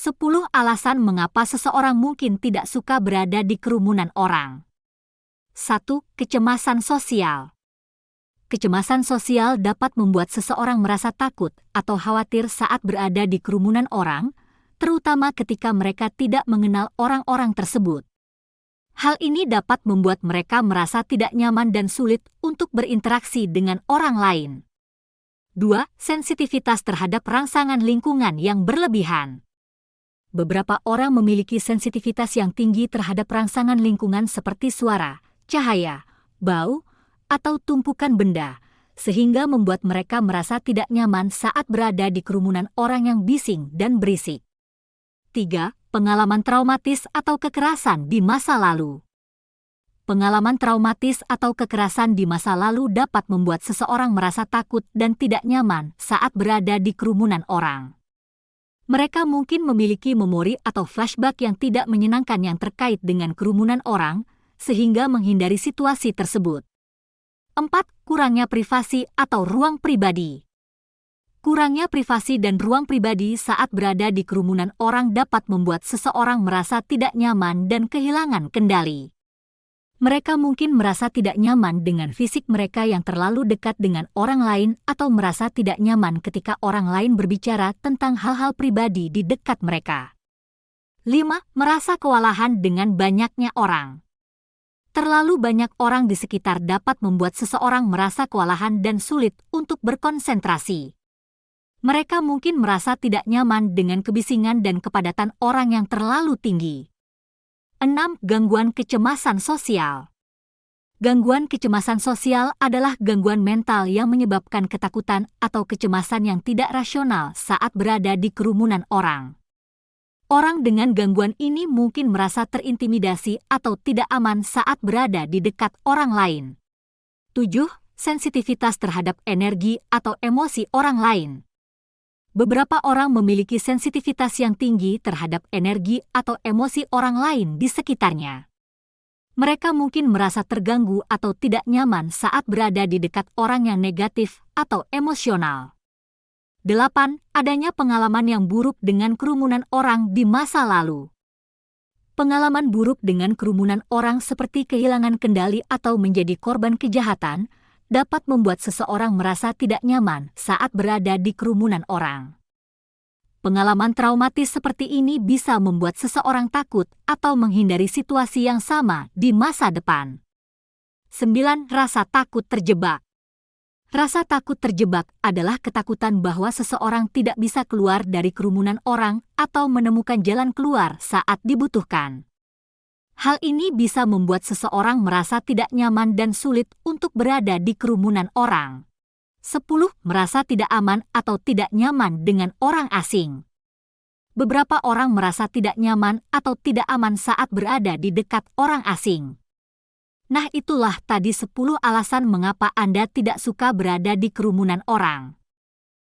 10 alasan mengapa seseorang mungkin tidak suka berada di kerumunan orang. 1. Kecemasan sosial. Kecemasan sosial dapat membuat seseorang merasa takut atau khawatir saat berada di kerumunan orang, terutama ketika mereka tidak mengenal orang-orang tersebut. Hal ini dapat membuat mereka merasa tidak nyaman dan sulit untuk berinteraksi dengan orang lain. 2. Sensitivitas terhadap rangsangan lingkungan yang berlebihan. Beberapa orang memiliki sensitivitas yang tinggi terhadap rangsangan lingkungan seperti suara, cahaya, bau, atau tumpukan benda, sehingga membuat mereka merasa tidak nyaman saat berada di kerumunan orang yang bising dan berisik. 3. Pengalaman traumatis atau kekerasan di masa lalu. Pengalaman traumatis atau kekerasan di masa lalu dapat membuat seseorang merasa takut dan tidak nyaman saat berada di kerumunan orang. Mereka mungkin memiliki memori atau flashback yang tidak menyenangkan yang terkait dengan kerumunan orang, sehingga menghindari situasi tersebut. 4. Kurangnya privasi atau ruang pribadi. Kurangnya privasi dan ruang pribadi saat berada di kerumunan orang dapat membuat seseorang merasa tidak nyaman dan kehilangan kendali. Mereka mungkin merasa tidak nyaman dengan fisik mereka yang terlalu dekat dengan orang lain atau merasa tidak nyaman ketika orang lain berbicara tentang hal-hal pribadi di dekat mereka. 5. Merasa kewalahan dengan banyaknya orang. Terlalu banyak orang di sekitar dapat membuat seseorang merasa kewalahan dan sulit untuk berkonsentrasi. Mereka mungkin merasa tidak nyaman dengan kebisingan dan kepadatan orang yang terlalu tinggi. 6. Gangguan kecemasan sosial. Gangguan kecemasan sosial adalah gangguan mental yang menyebabkan ketakutan atau kecemasan yang tidak rasional saat berada di kerumunan orang. Orang dengan gangguan ini mungkin merasa terintimidasi atau tidak aman saat berada di dekat orang lain. 7. Sensitivitas terhadap energi atau emosi orang lain. Beberapa orang memiliki sensitivitas yang tinggi terhadap energi atau emosi orang lain di sekitarnya. Mereka mungkin merasa terganggu atau tidak nyaman saat berada di dekat orang yang negatif atau emosional. 8. Adanya pengalaman yang buruk dengan kerumunan orang di masa lalu. Pengalaman buruk dengan kerumunan orang seperti kehilangan kendali atau menjadi korban kejahatan dapat membuat seseorang merasa tidak nyaman saat berada di kerumunan orang. Pengalaman traumatis seperti ini bisa membuat seseorang takut atau menghindari situasi yang sama di masa depan. 9. Rasa takut terjebak. Rasa takut terjebak adalah ketakutan bahwa seseorang tidak bisa keluar dari kerumunan orang atau menemukan jalan keluar saat dibutuhkan. Hal ini bisa membuat seseorang merasa tidak nyaman dan sulit untuk berada di kerumunan orang. 10. Merasa tidak aman atau tidak nyaman dengan orang asing. Beberapa orang merasa tidak nyaman atau tidak aman saat berada di dekat orang asing. Nah, itulah tadi 10 alasan mengapa Anda tidak suka berada di kerumunan orang.